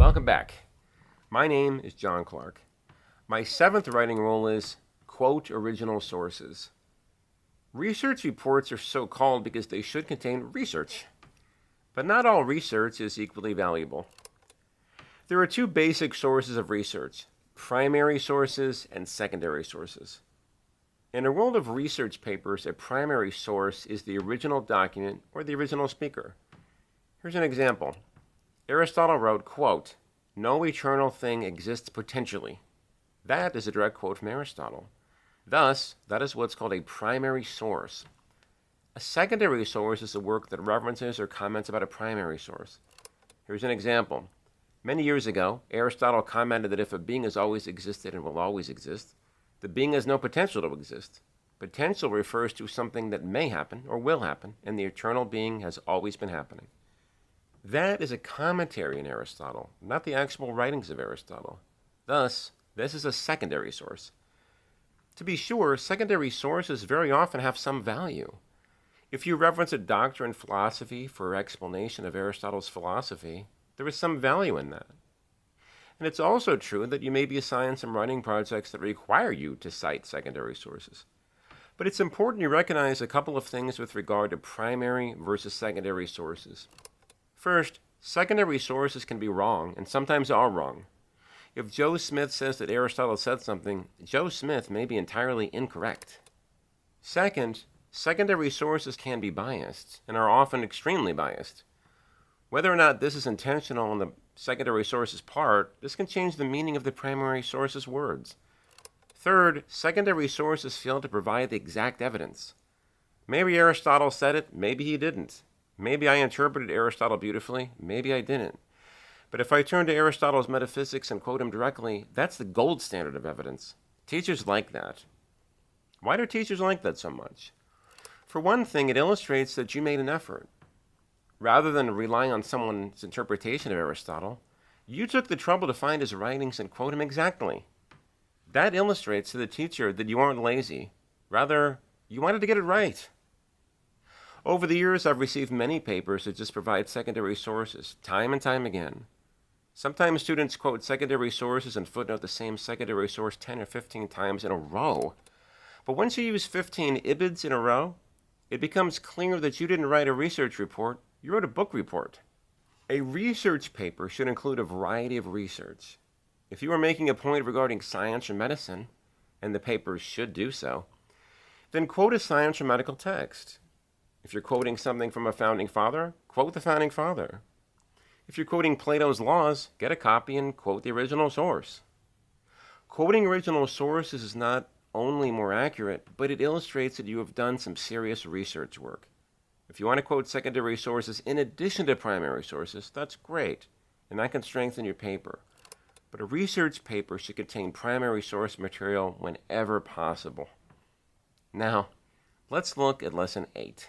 Welcome back. My name is John Clark. My seventh writing rule is quote original sources. Research reports are so called because they should contain research. But not all research is equally valuable. There are two basic sources of research, primary sources and secondary sources. In a world of research papers, a primary source is the original document or the original speaker. Here's an example. Aristotle wrote, quote, "No eternal thing exists potentially." That is a direct quote from Aristotle. Thus, that is what's called a primary source. A secondary source is a work that references or comments about a primary source. Here's an example. Many years ago, Aristotle commented that if a being has always existed and will always exist, the being has no potential to exist. Potential refers to something that may happen or will happen, and the eternal being has always been happening. That is a commentary in Aristotle, not the actual writings of Aristotle. Thus, this is a secondary source. To be sure, secondary sources very often have some value. If you reference a doctor in philosophy for explanation of Aristotle's philosophy, there is some value in that. And it's also true that you may be assigned some writing projects that require you to cite secondary sources. But it's important you recognize a couple of things with regard to primary versus secondary sources. First, secondary sources can be wrong, and sometimes are wrong. If Joe Smith says that Aristotle said something, Joe Smith may be entirely incorrect. Second, secondary sources can be biased, and are often extremely biased. Whether or not this is intentional on the secondary source's part, this can change the meaning of the primary source's words. Third, secondary sources fail to provide the exact evidence. Maybe Aristotle said it, maybe he didn't. Maybe I interpreted Aristotle beautifully, maybe I didn't. But if I turn to Aristotle's metaphysics and quote him directly, that's the gold standard of evidence. Teachers like that. Why do teachers like that so much? For one thing, it illustrates that you made an effort. Rather than relying on someone's interpretation of Aristotle, you took the trouble to find his writings and quote him exactly. That illustrates to the teacher that you aren't lazy. Rather, you wanted to get it right. Over the years, I've received many papers that just provide secondary sources, time and time again. Sometimes students quote secondary sources and footnote the same secondary source 10 or 15 times in a row. But once you use 15 ibids in a row, it becomes clear that you didn't write a research report, you wrote a book report. A research paper should include a variety of research. If you are making a point regarding science or medicine, and the paper should do so, then quote a science or medical text. If you're quoting something from a founding father, quote the founding father. If you're quoting Plato's laws, get a copy and quote the original source. Quoting original sources is not only more accurate, but it illustrates that you have done some serious research work. If you want to quote secondary sources in addition to primary sources, that's great, and that can strengthen your paper. But a research paper should contain primary source material whenever possible. Now, let's look at Lesson 8.